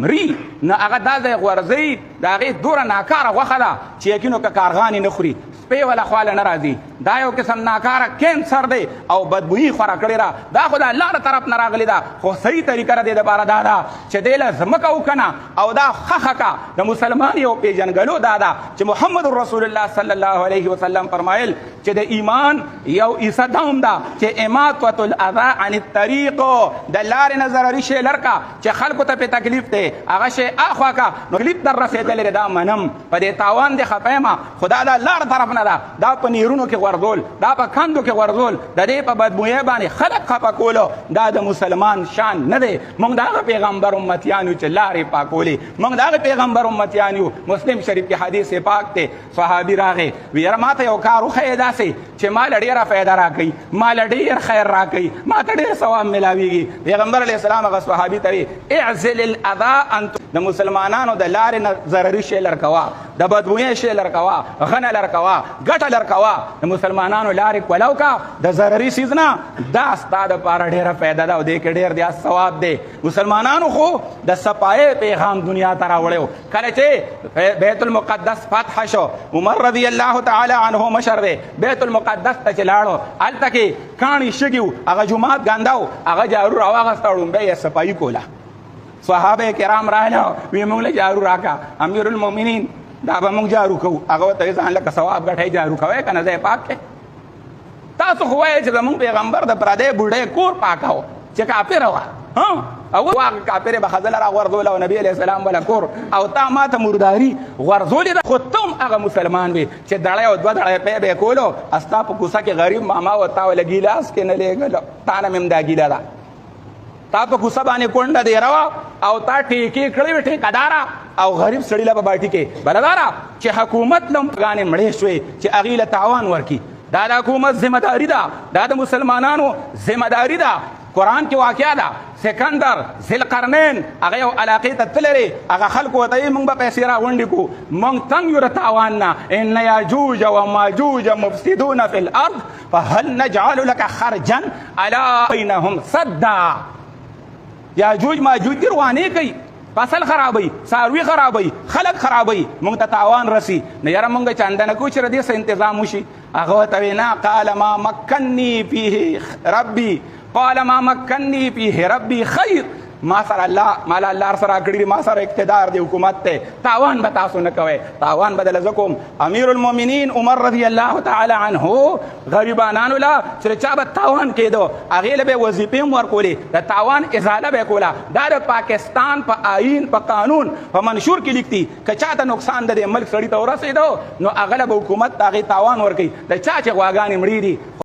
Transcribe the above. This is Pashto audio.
مري نه هغه دا ځای غورځوي د هغې دوره ناکاره غوښه ده چې یقینو که کارغانې نه خوري سپی وله خواله نه راځي دا یو قسم ناکاره کینسر دی او بدبویي خوره کړې ده دا خو د الله له طرف نه راغلې ده خو صحیح طریقه د دې دپاره دا ده چې دی له ځمکه وکنه او دا خښه که د مسلمان یو پیژنګلو دا ده چې محمد رسول الله صلی الله علیه وسلم فرمایل چې د ایمان یو حصه دا هم ده چې اماطة الاذى عن الطریق د لارې نه ضرري شی لر که چې خلکو ته پې تکلیف دی هغه شی اخوا که نو تکلیف در رسېدلی دی دا منم په دې تاوان دې خفه یم خو دا د الله له طرف نه ده دا په نیرونو کې غورځول دا په کندو کې غورځول د دې په بدبویۍ باندې خلک خفه کولو دا د مسلمان شان نه دی موږ د هغه پیغمبر امتیان یو چې لارې پاکولې موږ د هغه پیغمبر امتیان یو مسلم شریف کې حدیث پاک دی صحابي راغی وی یاره ما ته یو کار وښیې داسې چې ما له ډېره فایده راکوي ما له ډېر خیر راکوي ما ته ډېر ثواب میلاویږي پیغمبر علیه السلام هغه صحابي ته وی اعزل الاذى انت د مسلمانانو د لارې نه ضرري شی لر کوه د بدبویۍ شی لر کوه غنه لر کوه ګټه لر کوه د مسلمانانو لارې کولو که د ضرري څیز نه دا ستا دپاره ډېره فایده ده او دې کې ډېر زیات ثواب دی مسلمانانو خو د صفایۍ پیغام دنیا ته راوړی کله چې بیت المقدس فتح شو عمر رضی الله تعالی عنه مشر دی بیت المقدس ته چې لاړو هلته کې کاڼي شګي وو هغه جومات ګنده و هغه جارو راواغسته ړومبی یې صفایي کوله صحابه کرام راغله وی موږ له جارو راکا امیر المؤمنین دا به موږ جارو کوو هغه ورته ځان لکه ثواب ګټئ جارو کوئ که نه ځای پاک کې تاسو خو وایئ چې زموږ پیغمبر د پردی بوډۍ کور پاکاو چې کافره وه او هغه کافرې به ښځله را غورځوله او نبي علیه السلام بله کور او تا ما ته مرداري غورځولې ده خو ته هم هغه مسلمان وې چې دړی او دوه دړی پی به یې کولو ستا په کوڅه کې غریب ماما و تا وله ګیلاس کې نه لېږلو تا نه مې هم دا ګیله ده تا په کوڅه باندې کونډه دیره وه او تا ټیکې کړې وې ټیکهداره او غریب سړي له په باټي کې بلداره چې حکومت له ګانې مړې شوې چې هغې له تاوان ورکړي دا د حکومت ذمهداري ده دا د مسلمانانو ذمهداري ده قرآن کې واقعه ده سکندر ذوالقرنین هغه یو علاقې ته تللی هغه خلکو ورته وایي موږ به پیسې راغونډې کړو موږ تنګ یو د تاوان نه ان یاجوج و ماجوج مفسدون فی الارض فهل نجعل لك خرجا علی بینهم سدا یاجوج ماجوج دې روانې کوي فصل خرابوي څاروي خرابوي خلک خرابوي موږ ته تاوان رسي نه یاره موږ چنده نه کوو چې د دې څه انتظام وشي هغه ورته وایي نه قال ما مکني فیه ربي قال ما مکني فیه ربي خیر ما سره الله مال الله سره کړی ما سره اقتدار دی حکومت ته تاوان به تاسو نه کوئ تاوان به دله زه کوم امیر المؤمنین عمر رضی الله تعالی عنه غریبانانو له چې چا به تاوان کېدو هغې له به یې وظیفې هم ورکولې د تاوان ازاله به یې کوله دا د پاکستان په آئین په قانون په منشور کې لیکدي که چا ته نقصان د دې ملک سړي ته ورسېدو نو هغه له به حکومت د هغې تاوان ورکوي د چا چې غواګانې مړې دي